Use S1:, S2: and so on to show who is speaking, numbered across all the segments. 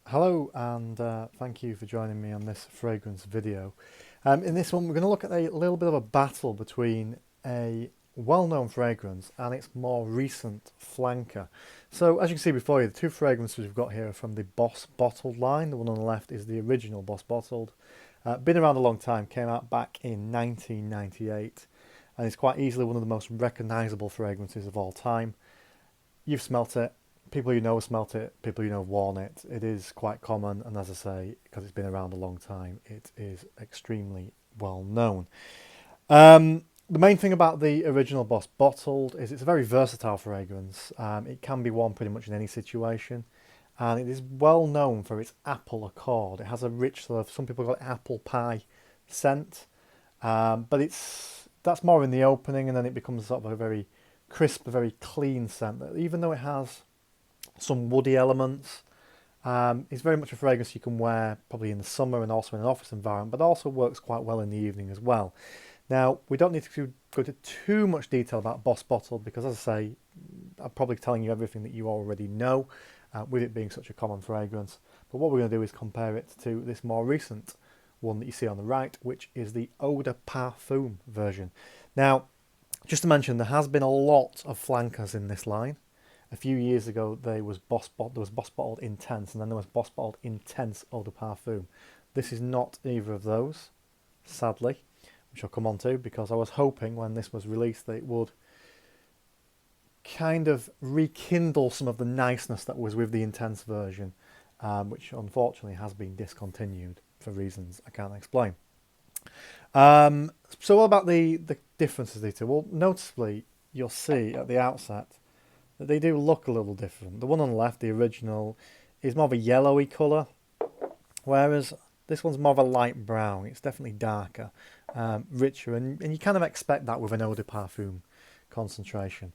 S1: Hello and thank you for joining me on this fragrance video. In this one we're going to look at a little bit of a battle between a well-known fragrance and its more recent flanker. So as you can see before you, the two fragrances we've got here are from the Boss Bottled line. The one on the left is the original Boss Bottled. Been around a long time, came out back in 1998 and it's quite easily one of the most recognisable fragrances of all time. You've smelt it. People you know have smelt it. People you know have worn it. It is quite common, and as I say, because it's been around a long time, it is extremely well known. The main thing about the original Boss Bottled is it's a very versatile fragrance. It can be worn pretty much in any situation, and it is well known for its apple accord. It has a rich sort of, some people call it apple pie scent, but that's more in the opening, and then it becomes sort of a very crisp, a very clean scent. Even though it has some woody elements, it's very much a fragrance you can wear probably in the summer and also in an office environment, but also works quite well in the evening as well. Now, we don't need to go into too much detail about Boss Bottled because, as I say, I'm probably telling you everything that you already know, with it being such a common fragrance. But what we're going to do is compare it to this more recent one that you see on the right, which is the Eau de Parfum version. Now, just to mention, there has been a lot of flankers in this line. A few years ago, there was Boss Bottled Intense, and then there was Boss Bottled Intense Eau de Parfum. This is not either of those, sadly, which I'll come on to, because I was hoping when this was released that it would kind of rekindle some of the niceness that was with the Intense version, which unfortunately has been discontinued for reasons I can't explain. So what about the differences of these two? Well, noticeably, you'll see at the outset that they do look a little different. The one on the left, the original, is more of a yellowy colour, whereas this one's more of a light brown. It's definitely darker, richer, and you kind of expect that with an Eau de Parfum concentration.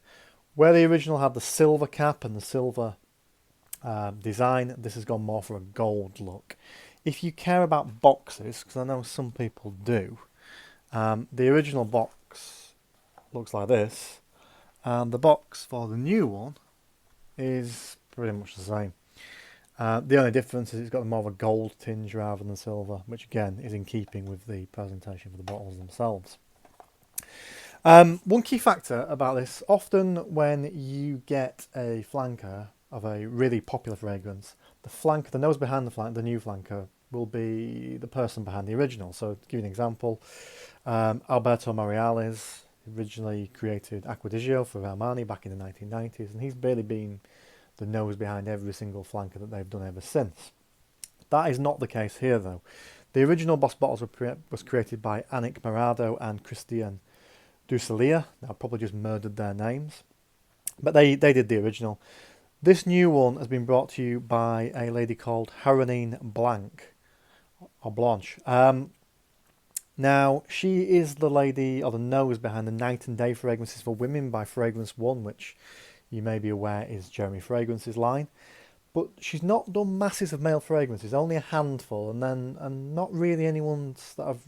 S1: Where the original had the silver cap and the silver design, this has gone more for a gold look. If you care about boxes, because I know some people do, the original box looks like this, and the box for the new one is pretty much the same. The only difference is it's got more of a gold tinge rather than silver, which again is in keeping with the presentation for the bottles themselves. One key factor about this, often when you get a flanker of a really popular fragrance, the nose behind the new flanker, will be the person behind the original. So to give you an example, Alberto Moreales originally created Acqua di Gio for Armani back in the 1990s, and he's barely been the nose behind every single flanker that they've done ever since. That is not the case here, though. The original Boss Bottles was created by Annick Morado and Christian Dusselier. Now, probably just murdered their names, but they did the original. This new one has been brought to you by a lady called Haronine Blanche. Now, she is the lady, or the nose behind the Night and Day fragrances for women by Fragrance One, which you may be aware is Jeremy Fragrance's line. But she's not done masses of male fragrances, only a handful, and not really any ones that have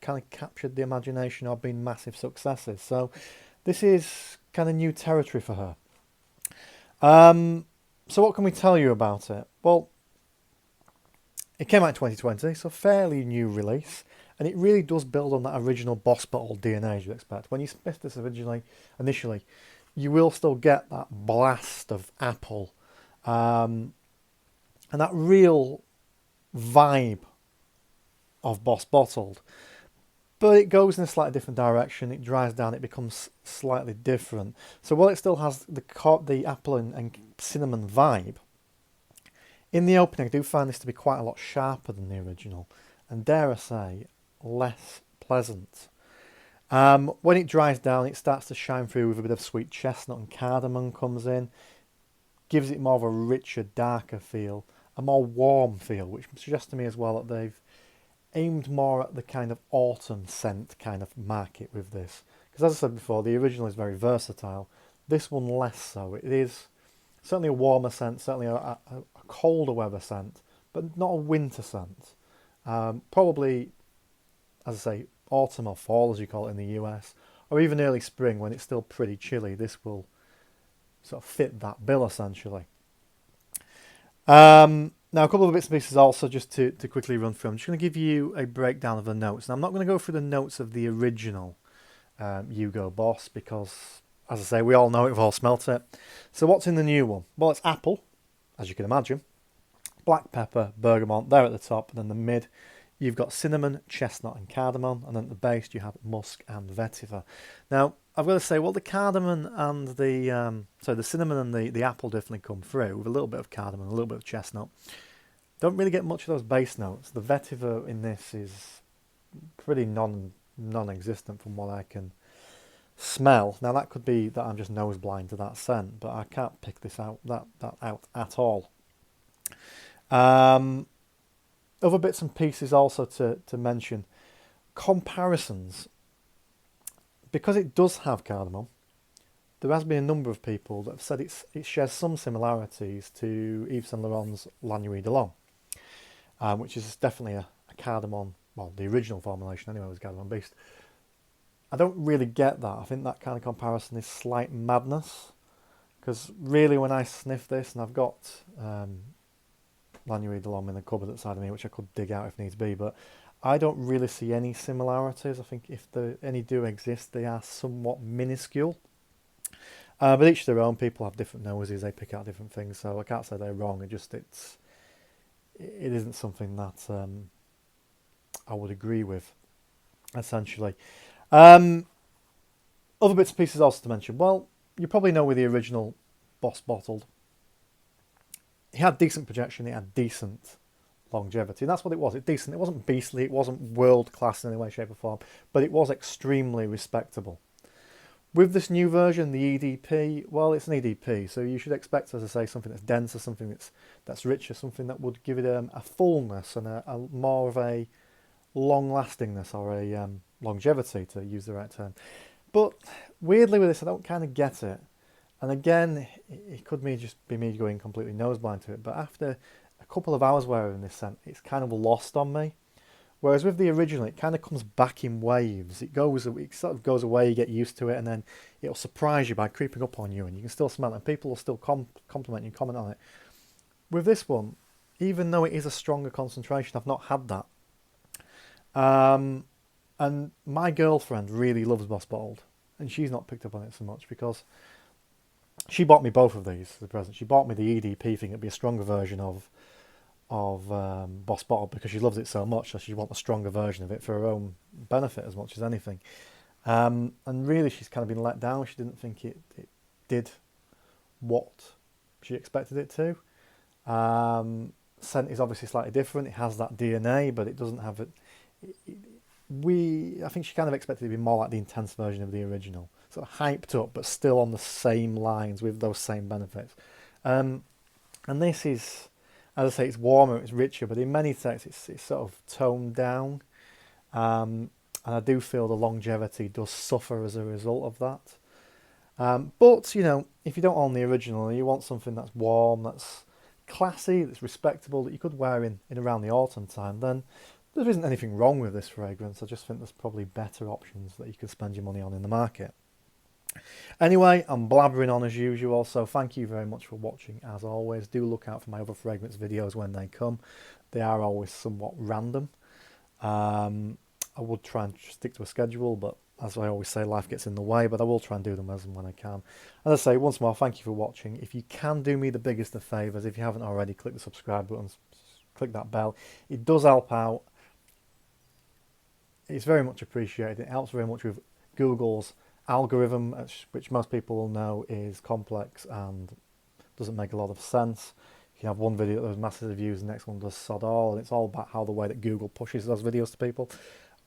S1: kind of captured the imagination or been massive successes. So this is kind of new territory for her. So what can we tell you about it? Well, it came out in 2020, so fairly new release. And it really does build on that original Boss Bottle DNA as you'd expect. When you sniff this initially, you will still get that blast of apple and that real vibe of Boss Bottled. But it goes in a slightly different direction. It dries down. It becomes slightly different. So while it still has the apple and cinnamon vibe, in the opening I do find this to be quite a lot sharper than the original. And dare I say, less pleasant. When it dries down, it starts to shine through with a bit of sweet chestnut and cardamom comes in, gives it more of a richer, darker feel, a more warm feel, which suggests to me as well that they've aimed more at the kind of autumn scent kind of market with this. Because as I said before, the original is very versatile. This one less so. It is certainly a warmer scent, certainly a colder weather scent, but not a winter scent. Probably, as I say, autumn or fall as you call it in the US, or even early spring when it's still pretty chilly. This will sort of fit that bill essentially. Now, a couple of bits and pieces also just to quickly run through. I'm just going to give you a breakdown of the notes. Now, I'm not going to go through the notes of the original Hugo Boss because, as I say, we all know it, we've all smelt it. So what's in the new one? Well, it's apple, as you can imagine, black pepper, bergamot, there at the top, and then the mid, you've got cinnamon, chestnut and cardamom, and then at the base you have musk and vetiver. Now, I've got to say, well, the cardamom and the cinnamon and the apple definitely come through with a little bit of cardamom, a little bit of chestnut. Don't really get much of those base notes. The vetiver in this is pretty non-existent from what I can smell. Now that could be that I'm just nose blind to that scent, but I can't pick this out out at all. Other bits and pieces also to mention. Comparisons. Because it does have cardamom, there has been a number of people that have said it shares some similarities to Yves Saint Laurent's La Nuit de L'Homme, which is definitely a cardamom, well, the original formulation anyway was cardamom based. I don't really get that. I think that kind of comparison is slight madness, because really when I sniff this, and I've got La Nuit de L'Homme in the cupboard at the side of me, which I could dig out if needs be, but I don't really see any similarities. I think if any do exist, they are somewhat minuscule. But each their own. People have different noses, they pick out different things, so I can't say they're wrong. It isn't something that I would agree with, essentially. Other bits and pieces also to mention. Well, you probably know with the original Boss bottled, it had decent projection, it had decent longevity, and that's what it was. It's decent. It wasn't beastly, it wasn't world class in any way, shape or form, but it was extremely respectable. With this new version, the EDP, well, it's an EDP, so you should expect, as I say, something that's denser, something that's richer, something that would give it a fullness and a more of a long-lastingness or a longevity, to use the right term. But weirdly with this, I don't kind of get it. And again, it could just be me going completely nose blind to it, but after a couple of hours wearing this scent, it's kind of lost on me. Whereas with the original, it kind of comes back in waves. It sort of goes away, you get used to it, and then it'll surprise you by creeping up on you, and you can still smell it, and people will still compliment you, comment on it. With this one, even though it is a stronger concentration, I've not had that. And my girlfriend really loves Boss Bottled, and she's not picked up on it so much because she bought me both of these as a present. She bought me the EDP thing; it'd be a stronger version of Boss Bottled because she loves it so much, so she wants a stronger version of it for her own benefit as much as anything. And really, she's kind of been let down. She didn't think it did what she expected it to. Scent is obviously slightly different. It has that DNA, but it doesn't have it. I think she kind of expected it to be more like the intense version of the original, sort of hyped up, but still on the same lines with those same benefits. And this is, as I say, it's warmer, it's richer, but in many texts it's sort of toned down. And I do feel the longevity does suffer as a result of that. But, you know, if you don't own the original, you want something that's warm, that's classy, that's respectable, that you could wear in around the autumn time, then there isn't anything wrong with this fragrance. I just think there's probably better options that you can spend your money on in the market. Anyway, I'm blabbering on as usual, so thank you very much for watching. As always, do look out for my other fragrance videos when they come. They are always somewhat random. I would try and stick to a schedule, but as I always say, life gets in the way, but I will try and do them as and when I can. As I say, once more, thank you for watching. If you can do me the biggest of favours, if you haven't already, click the subscribe button, click that bell. It does help out. It's very much appreciated. It helps very much with Google's algorithm, which most people will know is complex and doesn't make a lot of sense. You can have one video that does massive views, the next one does sod all, and it's all about how the way that Google pushes those videos to people.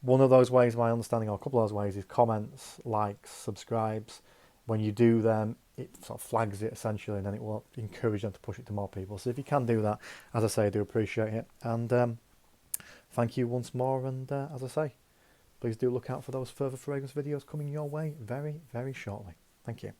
S1: One of those ways, my understanding, or a couple of those ways, is comments, likes, subscribes. When you do them, it sort of flags it essentially, and then it will encourage them to push it to more people. So if you can do that, as I say, I do appreciate it. And thank you once more, and as I say, please do look out for those further fragrance videos coming your way very, very shortly. Thank you.